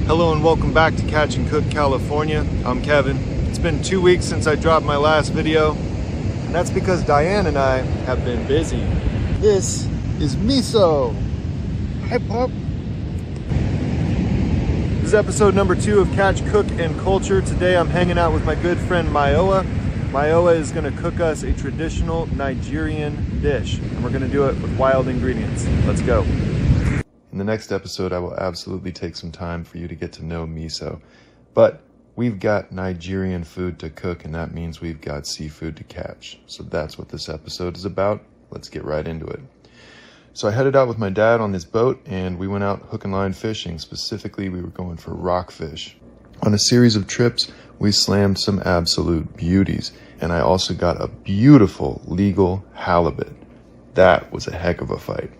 Hello and welcome back to Catch and Cook California. I'm Kevin. It's been 2 weeks since I dropped my last video, and that's because Diane and I have been busy. This is miso. Hi, pup. This is episode number 2 of Catch, Cook, and Culture. Today I'm hanging out with my good friend Mayowa. Mayowa is going to cook us a traditional Nigerian dish, and we're going to do it with wild ingredients. Let's go. In the next episode, I will absolutely take some time for you to get to know miso, but we've got Nigerian food to cook, and that means we've got seafood to catch. So that's what this episode is about. Let's get right into it. So I headed out with my dad on this boat, and we went out hook and line fishing. Specifically, we were going for rockfish. On a series of trips, we slammed some absolute beauties, and I also got a beautiful legal halibut. That was a heck of a fight.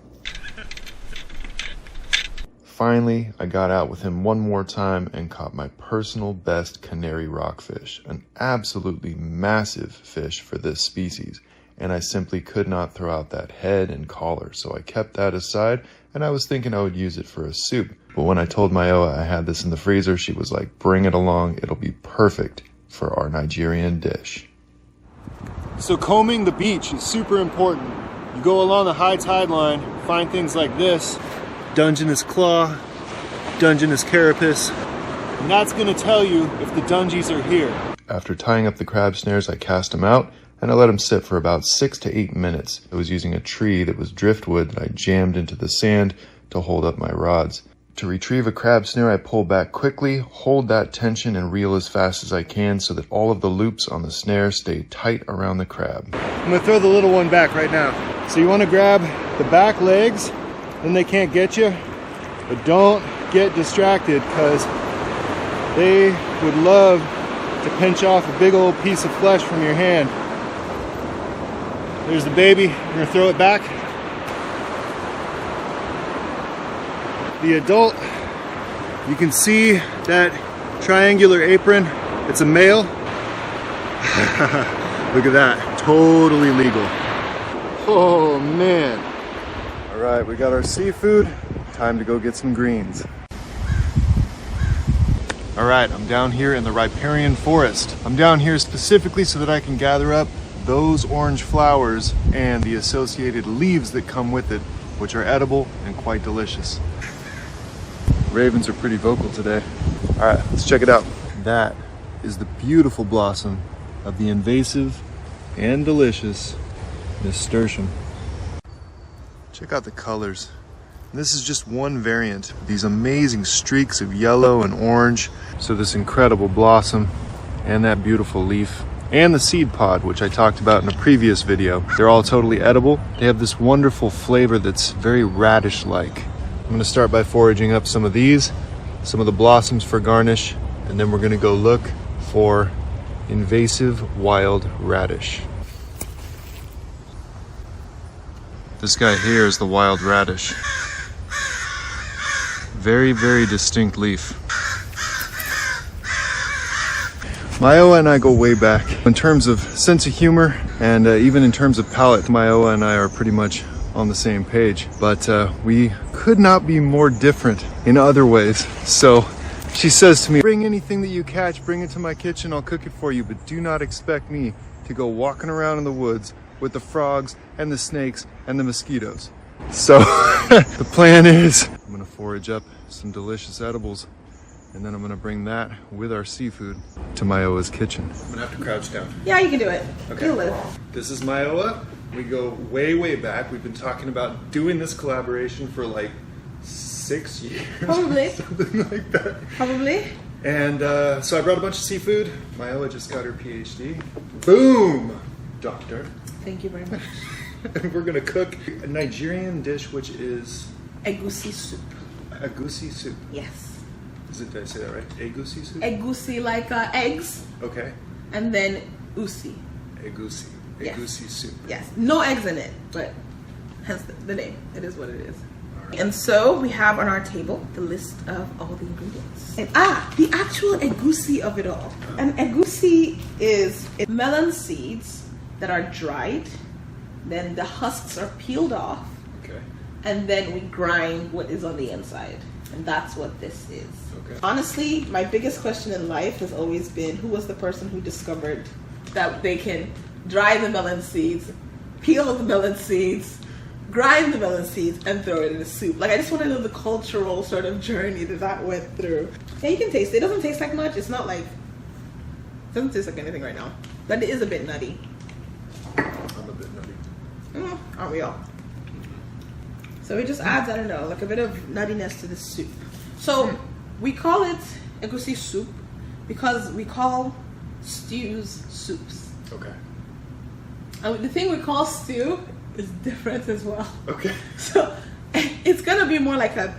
Finally, I got out with him one more time and caught my personal best canary rockfish, an absolutely massive fish for this species, and I simply could not throw out that head and collar, so I kept that aside, and I was thinking I would use it for a soup. But when I told Mayowa I had this in the freezer, she was like, bring it along, it'll be perfect for our Nigerian dish. So combing the beach is super important. You go along the high tide line, find things like this, Dungeness claw, Dungeness carapace, and that's going to tell you if the dungies are here. After tying up the crab snares, I cast them out, and I let them sit for about 6 to 8 minutes. I was using a tree that was driftwood that I jammed into the sand to hold up my rods. To retrieve a crab snare, I pull back quickly, hold that tension, and reel as fast as I can so that all of the loops on the snare stay tight around the crab. I'm going to throw the little one back right now. So you want to grab the back legs, then they can't get you, but don't get distracted because they would love to pinch off a big old piece of flesh from your hand. There's the baby. You're gonna throw it back. The adult, you can see that triangular apron. It's a male. Look at that, totally legal. Oh man. All right, we got our seafood. Time to go get some greens. All right, I'm down here in the riparian forest. I'm down here specifically so that I can gather up those orange flowers and the associated leaves that come with it, which are edible and quite delicious. Ravens are pretty vocal today. All right, let's check it out. That is the beautiful blossom of the invasive and delicious nasturtium. Check out the colors. This is just one variant. These amazing streaks of yellow and orange. So this incredible blossom and that beautiful leaf and the seed pod, which I talked about in a previous video. They're all totally edible. They have this wonderful flavor that's very radish-like. I'm gonna start by foraging up some of these, some of the blossoms for garnish, and then we're gonna go look for invasive wild radish. This guy here is the wild radish. Very, very distinct leaf. Mayowa and I go way back. In terms of sense of humor and even in terms of palate, Mayowa and I are pretty much on the same page. But we could not be more different in other ways. So she says to me, bring anything that you catch, bring it to my kitchen, I'll cook it for you. But do not expect me to go walking around in the woods with the frogs and the snakes and the mosquitoes. So the plan is I'm gonna forage up some delicious edibles, and then I'm gonna bring that with our seafood to Mayowa's kitchen. I'm gonna have to crouch down. Yeah, you can do it. Okay. You'll live. This is Mayowa. We go way, way back. We've been talking about doing this collaboration for like 6 years. Probably. Something like that. Probably. And so I brought a bunch of seafood. Mayowa just got her PhD. Boom! Doctor. Thank you very much. And we're gonna cook a Nigerian dish, which is Egusi soup. Egusi soup. Yes. Did I say that right? Egusi soup? Egusi like eggs. Okay. And then usi. Egusi. Yes. Egusi soup. Yes. No eggs in it, but hence the name. It is what it is. Right. And so we have on our table the list of all the ingredients. And the actual egusi of it all. An egusi is melon seeds that are dried. Then the husks are peeled off. Okay. And then we grind what is on the inside. And that's what this is. Okay. Honestly, my biggest question in life has always been, who was the person who discovered that they can dry the melon seeds, peel the melon seeds, grind the melon seeds, and throw it in a soup? Like, I just want to know the cultural sort of journey that went through. Yeah, you can taste it. It doesn't taste like much. It's not like, it doesn't taste like anything right now. But it is a bit nutty. I'm a bit nutty. Aren't we all? So it just adds, I don't know, like a bit of nuttiness to the soup. So we call it Egusi soup because we call stews soups. Okay. And the thing we call stew is different as well. Okay. So it's gonna be more like a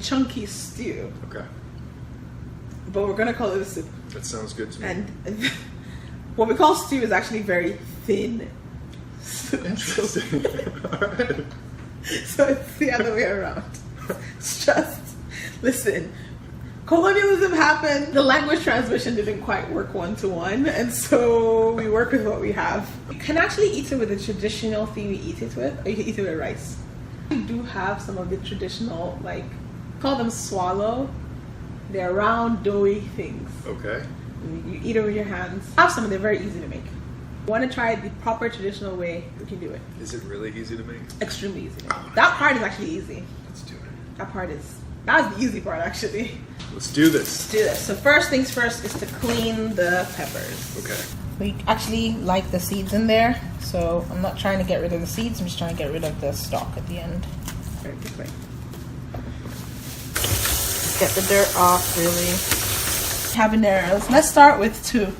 chunky stew. Okay. But we're gonna call it a soup. That sounds good to me. And what we call stew is actually very thin soup. Interesting. All right. So it's the other way around. It's just, listen, colonialism happened, the language transmission didn't quite work one-to-one, and so we work with what we have. You can actually eat it with the traditional thing we eat it with, or you can eat it with rice. We do have some of the traditional, like, call them swallow. They're round, doughy things. Okay. You eat it with your hands. I have some, and they're very easy to make. Want to try it the proper traditional way, we can do it. Is it really easy to make? Extremely easy. That part is actually easy. Let's do it. That's the easy part, actually. Let's do this. Let's do this. So first things first is to clean the peppers. Okay. We actually like the seeds in there, so I'm not trying to get rid of the seeds, I'm just trying to get rid of the stalk at the end. Very quickly. Get the dirt off, really. Habaneros. Let's start with 2.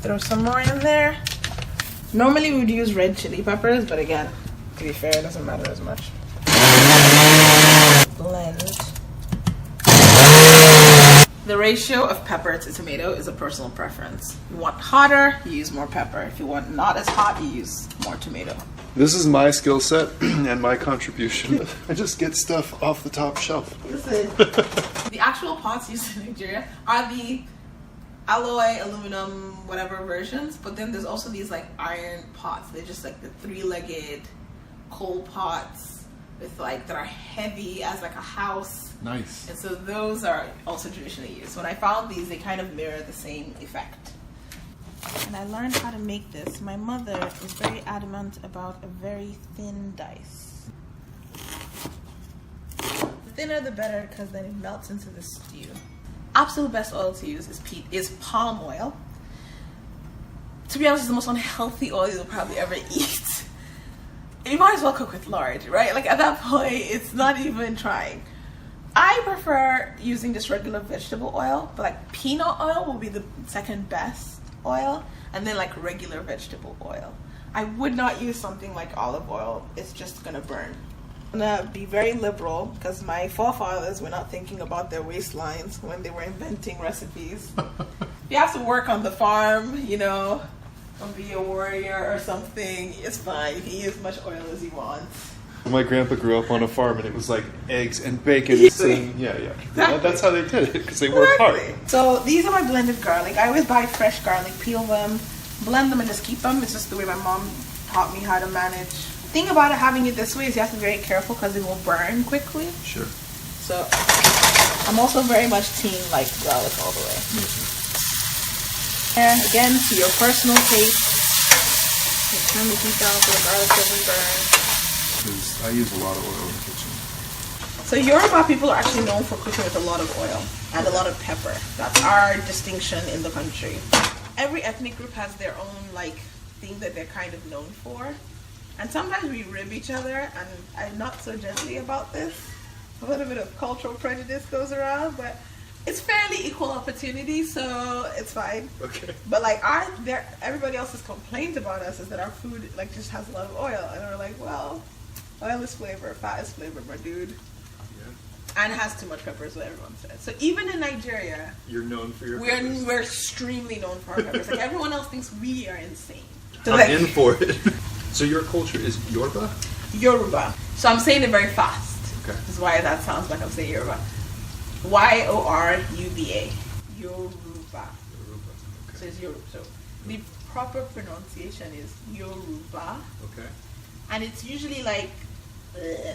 Throw some more in there. Normally we would use red chili peppers, but again, to be fair, it doesn't matter as much. Blend. The ratio of pepper to tomato is a personal preference. If you want hotter, you use more pepper. If you want not as hot, you use more tomato. This is my skill set and my contribution. I just get stuff off the top shelf. Listen, the actual pots used in Nigeria are the alloy, aluminum, whatever versions, but then there's also these like iron pots. They're just like the 3-legged coal pots with like that are heavy as like a house. Nice. And so those are also traditionally used. When I found these, they kind of mirror the same effect. And I learned how to make this. My mother is very adamant about a very thin dice. The thinner the better, because then it melts into the stew. Absolute best oil to use is palm oil. To be honest, it's the most unhealthy oil you'll probably ever eat. You might as well cook with lard, right? Like at that point, it's not even trying. I prefer using just regular vegetable oil, but like peanut oil will be the second best oil, and then like regular vegetable oil. I would not use something like olive oil. It's just gonna burn. I'm gonna be very liberal because my forefathers were not thinking about their waistlines when they were inventing recipes. You have to work on the farm, you know, or be a warrior or something. It's fine. You can use as much oil as you want. My grandpa grew up on a farm and it was like eggs and bacon. And, yeah. Exactly. That's how they did it because they worked hard. So these are my blended garlic. I always buy fresh garlic, peel them, blend them, and just keep them. It's just the way my mom taught me how to manage. The thing about it, having it this way, is you have to be very careful because it will burn quickly. Sure. So I'm also very much team like garlic all the way. And again, to your personal taste, you turn the heat down so the garlic doesn't burn. I use a lot of oil in the kitchen. So Yoruba people are actually known for cooking with a lot of oil and a lot of pepper. That's our distinction in the country. Every ethnic group has their own like thing that they're kind of known for. And sometimes we rib each other, and I'm not so gently about this. A little bit of cultural prejudice goes around, but it's fairly equal opportunity, so it's fine. Okay. But like everybody else's complaint about us is that our food like just has a lot of oil, and we're like, well, oil is flavor, fat is flavor, my dude. Yeah. And it has too much pepper, is what everyone says. So even in Nigeria, you're known for your peppers. We're extremely known for our peppers. Like everyone else thinks we are insane. So I'm like, in for it. So your culture is Yoruba? Yoruba. So I'm saying it very fast. Okay. This is why that sounds like I'm saying Yoruba. Y-O-R-U-B-A. Yoruba. Okay. So it's Yoruba. So the proper pronunciation is Yoruba. Okay. And it's usually like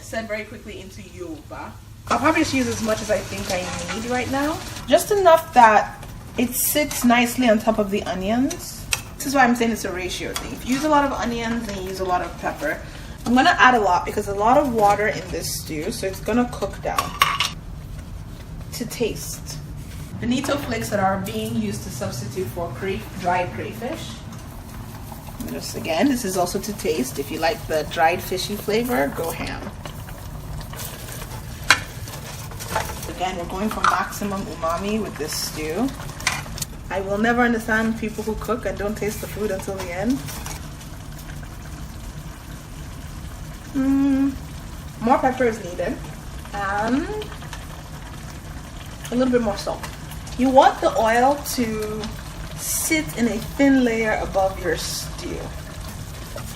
said very quickly into Yoruba. I'll probably just use as much as I think I need right now. Just enough that it sits nicely on top of the onions. This is why I'm saying it's a ratio thing. If you use a lot of onions and you use a lot of pepper, I'm gonna add a lot because a lot of water in this stew, so it's gonna cook down. To taste. Bonito flakes that are being used to substitute for dried crayfish. Just again, this is also to taste. If you like the dried fishy flavor, go ham. Again, we're going for maximum umami with this stew. I will never understand people who cook and don't taste the food until the end. More pepper is needed. And a little bit more salt. You want the oil to sit in a thin layer above your stew.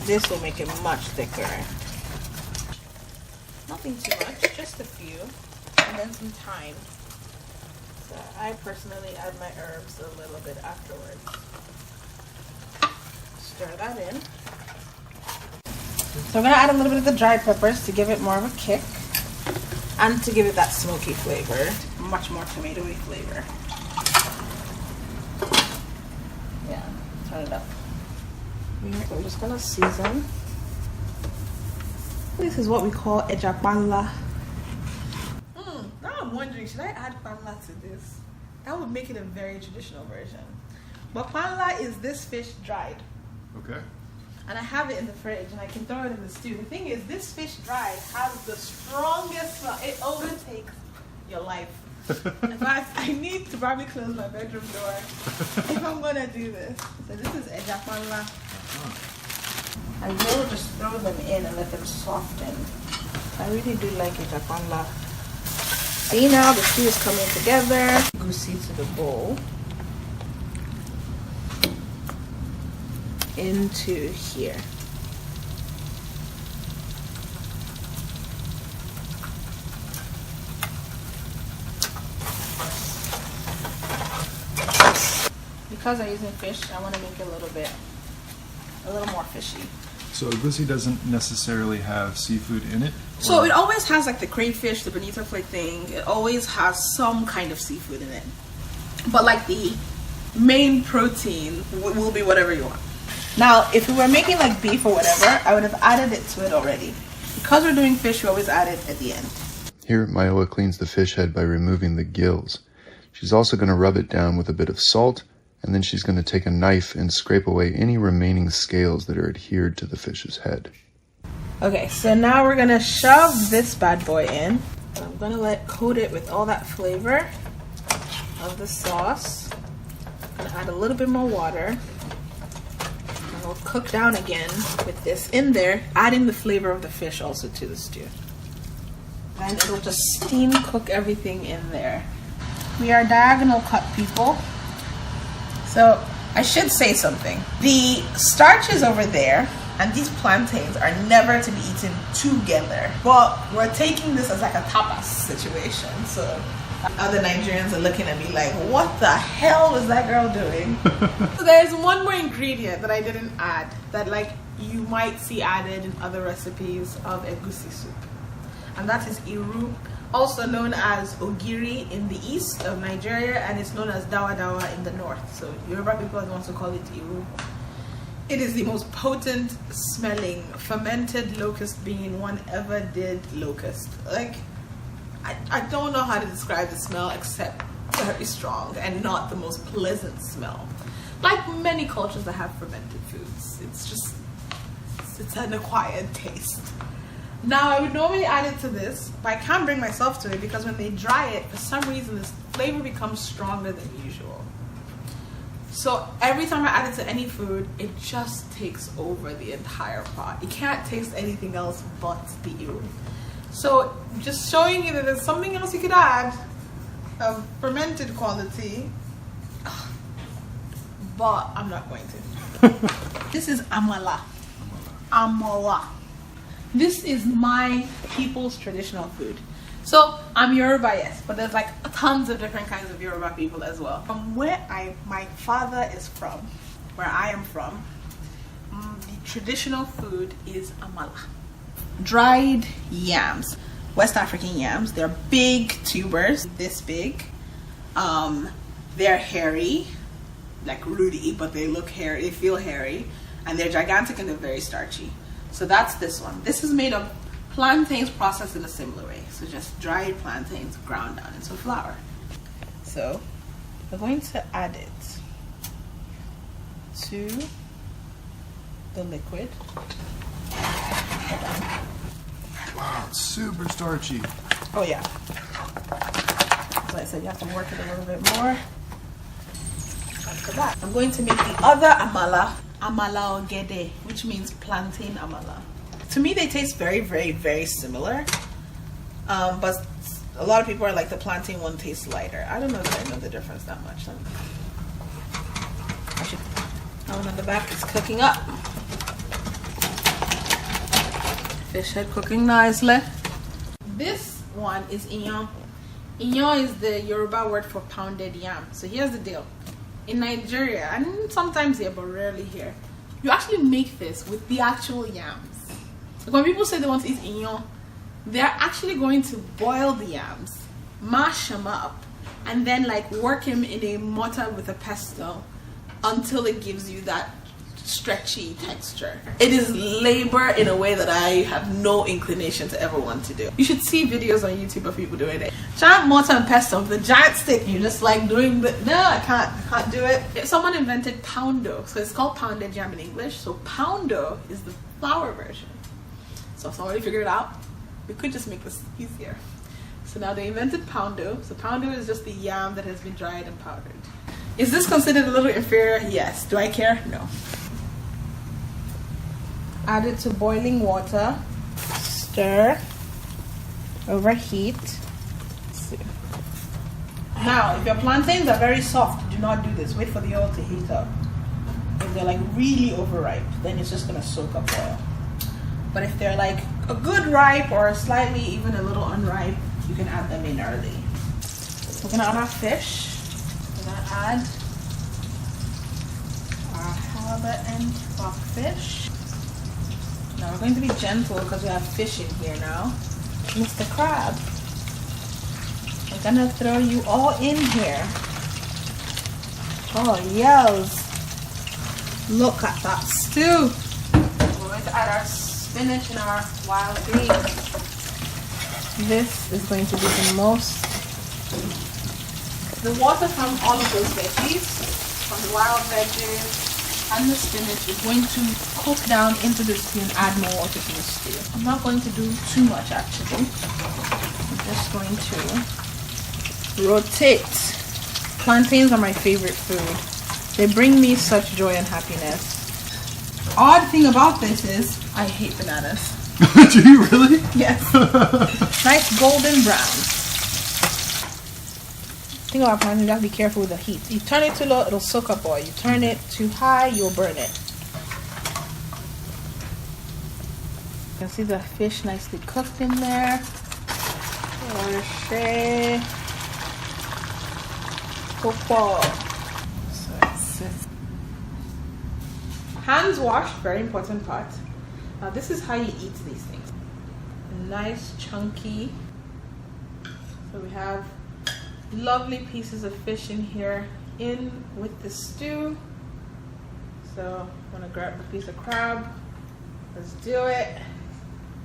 This will make it much thicker. Nothing too much, just a few. And then some thyme. So I personally add my herbs a little bit afterwards. Stir that in. So I'm gonna add a little bit of the dried peppers to give it more of a kick and to give it that smoky flavor, much more tomatoey flavor. Yeah, turn it up. We're just gonna season. This is what we call ejapala. Now I'm wondering, should I add panla to this? That would make it a very traditional version. But panla is this fish dried. Okay. And I have it in the fridge and I can throw it in the stew. The thing is, this fish dried has the strongest smell. It overtakes your life. In fact, I need to probably close my bedroom door if I'm gonna do this. So this is ejapala. I will just throw them in and let them soften. I really do like ejapala. See, now the stew is coming together. Egusi to the bowl. Into here. Because I'm using fish, I want to make it a little more fishy. So egusi doesn't necessarily have seafood in it? So it always has like the crayfish, the bonito flake thing. It always has some kind of seafood in it. But like the main protein will be whatever you want. Now, if we were making like beef or whatever, I would have added it to it already. Because we're doing fish, we always add it at the end. Here, Mayowa cleans the fish head by removing the gills. She's also going to rub it down with a bit of salt, and then she's going to take a knife and scrape away any remaining scales that are adhered to the fish's head. Okay, so now we're going to shove this bad boy in. I'm going to coat it with all that flavor of the sauce. I'm going to add a little bit more water. And we'll cook down again with this in there, adding the flavor of the fish also to the stew. And it'll just steam cook everything in there. We are diagonal cut people. So I should say something. The starch is over there, and these plantains are never to be eaten together. But we're taking this as like a tapas situation. So other Nigerians are looking at me like, what the hell was that girl doing? So there's one more ingredient that I didn't add that like you might see added in other recipes of egusi soup. And that is iru, also known as ogiri in the east of Nigeria, and it's known as dawa dawa in the north. So Yoruba people are the ones who call it iru. It is the most potent smelling fermented locust bean one ever did locust. Like, I don't know how to describe the smell except very strong and not the most pleasant smell. Like many cultures that have fermented foods, it's an acquired taste. Now, I would normally add it to this, but I can't bring myself to it because when they dry it, for some reason, this flavor becomes stronger than usual. So every time I add it to any food, it just takes over the entire pot. You can't taste anything else but the iru. So just showing you that there's something else you could add of fermented quality, but I'm not going to. This is amala. Amala. This is my people's traditional food. So I'm Yoruba, yes, but there's like tons of different kinds of Yoruba people as well. From where my father is from, where I am from, the traditional food is amala. dried yams, West African yams. They're big tubers, this big. They're hairy, like rooty, but they look hairy, they feel hairy, and they're gigantic and they're very starchy. So that's this one. This is made of plantains processed in a similar way. So just dried plantains ground down into flour. So we're going to add it to the liquid. Wow, it's super starchy. Oh yeah. As I said, you have to work it a little bit more. After that, I'm going to make the other amala, amala ogede, which means plantain amala. To me, they taste very, very, very similar. But a lot of people are like, the plantain one tastes lighter. I don't know if I know the difference that much. That one on the back is cooking up. Fish head cooking nicely. This one is inyo. Inyo is the Yoruba word for pounded yam. So here's the deal. In Nigeria, and sometimes here, but rarely here, you actually make this with the actual yams. So when people say they want to eat inyo, they're actually going to boil the yams, mash them up, and then like work them in a mortar with a pestle until it gives you that stretchy texture. It is labor in a way that I have no inclination to ever want to do. You should see videos on YouTube of people doing it. Giant mortar and pestle with a giant stick. You're just like doing the, no, I can't do it. Someone invented poundo, so it's called pounded yam in English. So poundo is the flour version. So if somebody figured it out, we could just make this easier. So now they invented poundo. So poundo is just the yam that has been dried and powdered. Is this considered a little inferior? Yes. Do I care? No. Add it to boiling water. Stir. Overheat. Now, if your plantains are very soft, do not do this. Wait for the oil to heat up. If they're like really overripe, then it's just gonna soak up oil. But if they're like a good ripe or slightly even a little unripe, you can add them in early. We're gonna add our fish. We're gonna add our halibut and rockfish. Now we're going to be gentle because we have fish in here now. Mr. Crab, we're gonna throw you all in here. Oh yes! Look at that stew. We're going to add our spinach and our wild beans. This is going to be the most. The water from all of those veggies, from the wild veggies and the spinach, is going to cook down into the stew and add more water to the stew. I'm not going to do too much actually. I'm just going to rotate. Plantains are my favorite food. They bring me such joy and happiness. Odd thing about this is I hate bananas. Do you really? Yes. Nice golden brown. Thing about plantains, you have to be careful with the heat. You turn it too low, it'll soak up oil. You turn it too high, you'll burn it. You can see the fish nicely cooked in there. Hands washed, very important part. Now this is how you eat these things. Nice chunky. So we have lovely pieces of fish in here, in with the stew. So I'm gonna grab a piece of crab. Let's do it.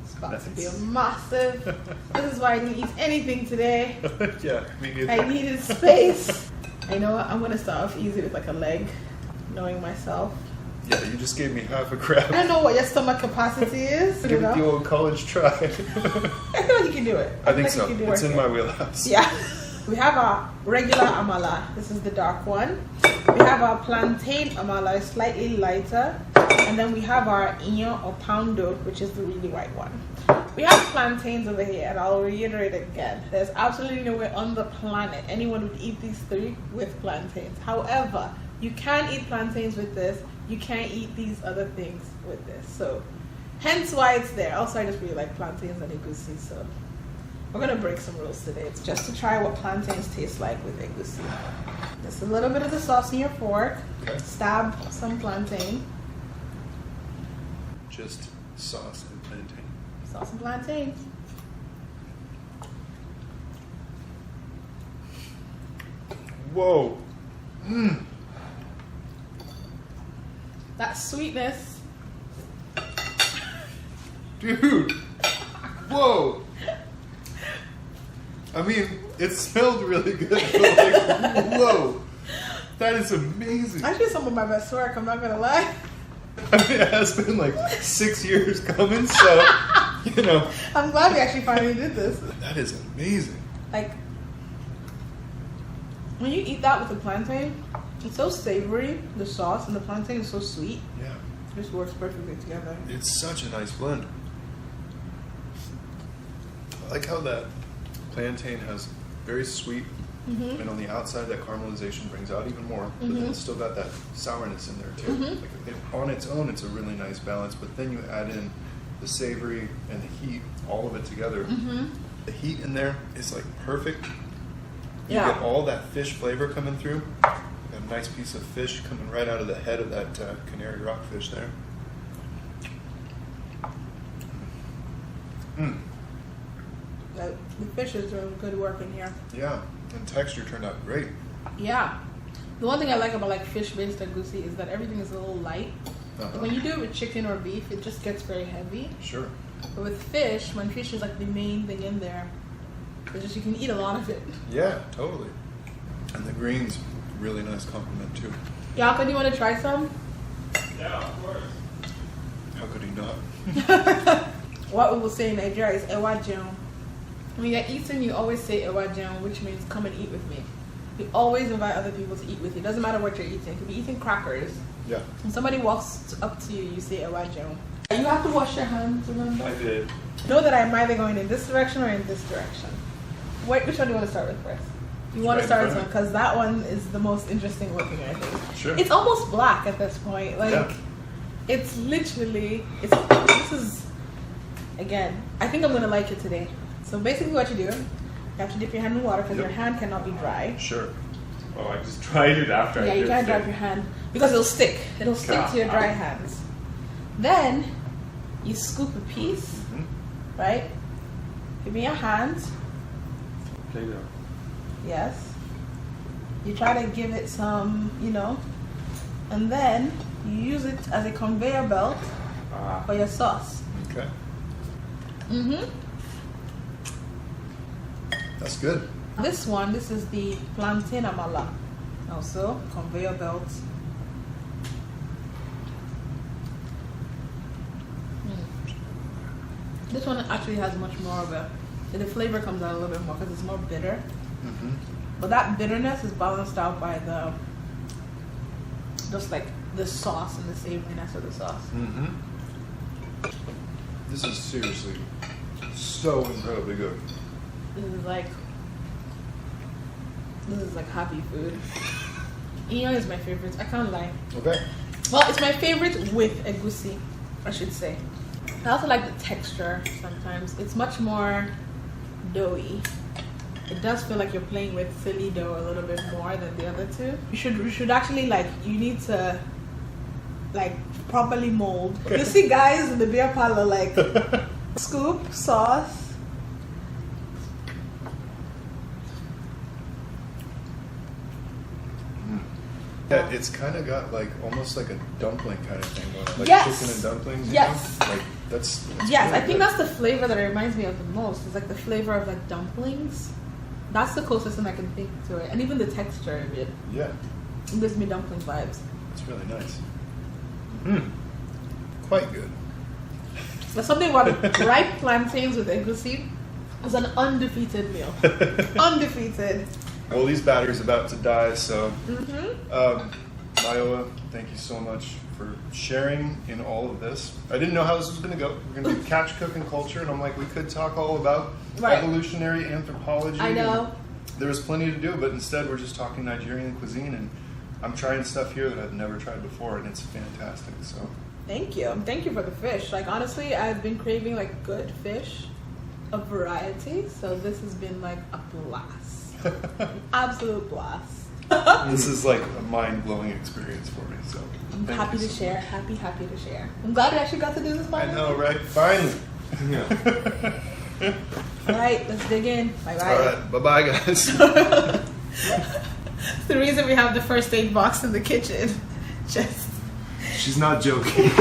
It's about to be a massive. This is why I didn't eat anything today. Yeah, me neither. I needed space. I know I'm gonna start off easy with like a leg, knowing myself. Yeah, you just gave me half a crab. I don't know what your stomach capacity is. Give it the old college try. I feel like you can do it. I think so. It's in my wheelhouse. Yeah. We have our regular amala. This is the dark one. We have our plantain amala, slightly lighter. And then we have our inyo or poundo, which is the really white one. We have plantains over here, and I'll reiterate again. There's absolutely no way on the planet anyone would eat these three with plantains. However, you can eat plantains with this. You can't eat these other things with this. So, hence why it's there. Also, I just really like plantains and egusi, so we're gonna break some rules today. It's just to try what plantains taste like with egusi. Just a little bit of the sauce in your fork. Okay. Stab some plantain. Just sauce and plantain. Sauce and plantains. Whoa. That sweetness. Dude. Whoa. I mean, it smelled really good. But like, whoa. That is amazing. Actually, some of my best work, I'm not gonna lie. I mean, it has been like 6 years coming, so, you know. I'm glad we actually finally did this. That is amazing. Like, when you eat that with the plantain, it's so savory, the sauce, and the plantain is so sweet. Yeah. It just works perfectly together. It's such a nice blend. I like how that plantain has very sweet, and on the outside that caramelization brings out even more, but then it's still got that sourness in there too. Like on its own, it's a really nice balance, but then you add in the savory and the heat, all of it together. The heat in there is like perfect. You get all that fish flavor coming through. A nice piece of fish coming right out of the head of that canary rockfish there. The fish is doing good work in here. Yeah, and texture turned out great. Yeah. The one thing I like about like fish-based egusi is that everything is a little light. Like when you do it with chicken or beef, it just gets very heavy. Sure. But with fish, when fish is like the main thing in there, it's just you can eat a lot of it. Yeah, totally. And the greens, really nice compliment too. Yaka, do you want to try some? Yeah, of course. How could he not? What we will say in Nigeria is ewa jeun. When you're eating, you always say ewa jeun, which means come and eat with me. You always invite other people to eat with you. Doesn't matter what you're eating. You could be eating crackers. Yeah. When somebody walks up to you, you say ewa jeun. You have to wash your hands, remember? I did. Know that I'm either going in this direction or in this direction. Wait, which one do you want to start with first? You want to start with one because that one is the most interesting looking, I think. Sure. It's almost black at this point. Like, it's literally, this is, again, I think I'm going to like it today. So basically what you do, you have to dip your hand in water because your hand cannot be dry. Sure. Oh, I just tried it after I did Yeah, you can't dry it. your hand because it'll stick. It'll stick to your dry hands. Then, you scoop a piece, right? Give me your hand. Okay, yeah. Yes. You try to give it some, and then you use it as a conveyor belt for your sauce. Okay. That's good. This is the plantain amala. Also, conveyor belt. This one actually has much more of the flavor comes out a little bit more because it's more bitter. But that bitterness is balanced out by just like the sauce and the savoriness of the sauce. This is seriously so incredibly good. This is like happy food. Iyan is my favorite. I can't lie. Okay. Well, it's my favorite with egusi, I should say. I also like the texture sometimes. It's much more doughy. It does feel like you're playing with silly dough a little bit more than the other two. You should actually you need to properly mold. You see guys in the beer parlor scoop sauce. Yeah, it's kind of got almost like a dumpling kind of thing going on. Like Yes. chicken and dumplings. Yes. Like that's Yes, really I think good. that's the flavor that it reminds me of the most. It's like the flavor of dumplings. That's the closest thing I can think to it. And even the texture of it. Yeah, It gives me dumpling vibes. it's really nice. Quite good. There's something about ripe plantains with egusi. It's an undefeated meal. Undefeated. Well, these batteries about to die, so Mayowa, thank you so much for sharing in all of this. I didn't know how this was going to go. We're going to do catch, cook, and culture, and I'm like, we could talk all about evolutionary anthropology. I know. There was plenty to do, but instead we're just talking Nigerian cuisine, and I'm trying stuff here that I've never tried before, and it's fantastic. So Thank you. Thank you for the fish. Honestly, I've been craving good fish of variety, so this has been a blast. An absolute blast. this is a mind-blowing experience for me. So I'm thank happy you to so share. much. Happy to share. I'm glad we actually got to do this. I know, right? Finally. Yeah. All right, let's dig in. Bye-bye. All right, bye-bye, guys. The reason we have the first aid box in the kitchen. Just... She's not joking.